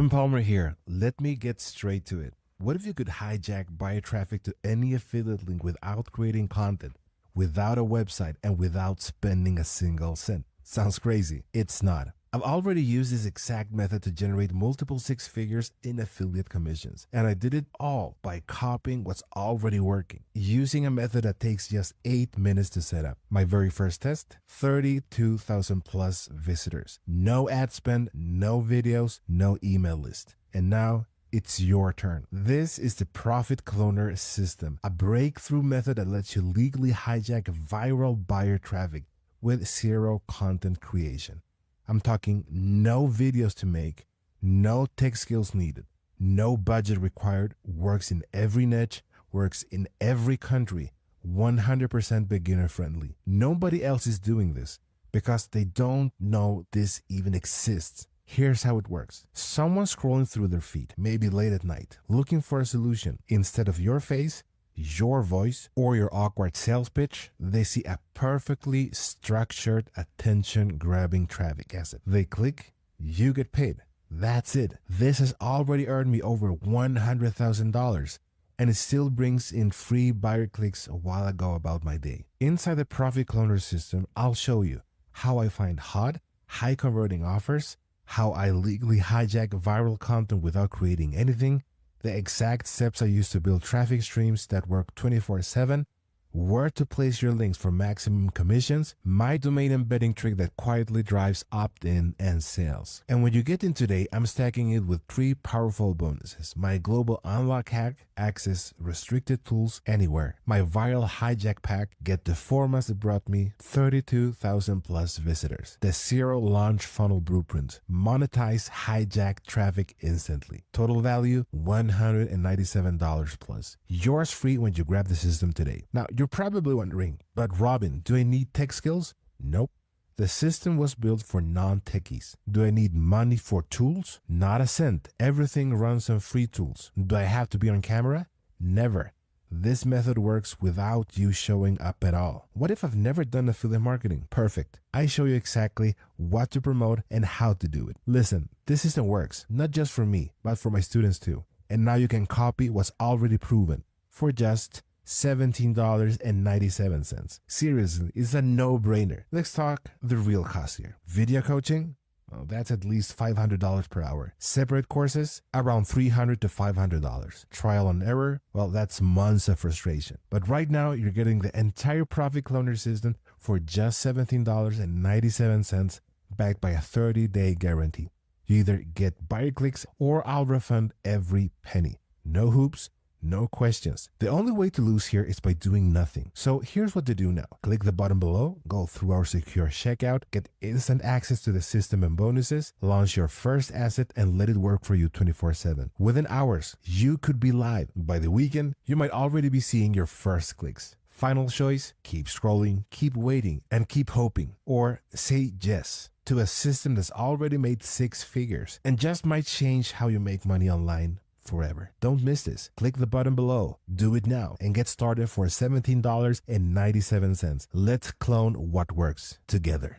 Robin Palmer here. Let me get straight to it. What if you could hijack buyer traffic to any affiliate link without creating content, without a website, and without spending a single cent? Sounds crazy. It's not. I've already used this exact method to generate multiple six figures in affiliate commissions, and I did it all by copying what's already working, using a method that takes just 8 minutes to set up. My very first test, 32,000 plus visitors. No ad spend, no videos, no email list. And now it's your turn. This is the Profit Cloner system, a breakthrough method that lets you legally hijack viral buyer traffic with zero content creation. I'm talking no videos to make, no tech skills needed, no budget required, works in every niche, works in every country, 100% beginner friendly. Nobody else is doing this because they don't know this even exists. Here's how it works. Someone scrolling through their feed, maybe late at night, looking for a solution. Instead of your face, your voice, or your awkward sales pitch, they see a perfectly structured, attention-grabbing traffic asset. They click, you get paid. That's it. This has already earned me over $100,000, and it still brings in free buyer clicks while I go about my day. Inside the Profit Cloner system, I'll show you how I find hot, high-converting offers, how I legally hijack viral content without creating anything, the exact steps I use to build traffic streams that work 24/7, where to place your links for maximum commissions, my domain embedding trick that quietly drives opt-in and sales. And when you get in today, I'm stacking it with 3 powerful bonuses. My global unlock hack, access restricted tools anywhere. My viral hijack pack, get the formats that brought me 32,000 plus visitors. The zero launch funnel blueprint, monetize hijack traffic instantly. Total value, $197 plus. Yours free when you grab the system today. Now, you're probably wondering, but Robin, do I need tech skills? Nope. The system was built for non-techies. Do I need money for tools? Not a cent. Everything runs on free tools. Do I have to be on camera? Never. This method works without you showing up at all. What if I've never done affiliate marketing? Perfect. I show you exactly what to promote and how to do it. Listen, this system works, not just for me, but for my students too. And now you can copy what's already proven for just $17.97. Seriously, it's a no-brainer. Let's talk the real cost here. Video coaching? Well, that's at least $500 per hour. Separate courses? Around $300 to $500. Trial and error? Well, that's months of frustration. But right now, you're getting the entire Profit Cloner system for just $17.97, backed by a 30-day guarantee. You either get buyer clicks or I'll refund every penny. No hoops, no questions. The only way to lose here is by doing nothing. So here's what to do now. Click the button below, go through our secure checkout, get instant access to the system and bonuses, launch your first asset, and let it work for you 24/7. Within hours, you could be live. By the weekend, you might already be seeing your first clicks. Final choice, keep scrolling, keep waiting, and keep hoping. Or say yes to a system that's already made 6 figures and just might change how you make money online forever. Don't miss this. Click the button below. Do it now and get started for $17.97. Let's clone what works together.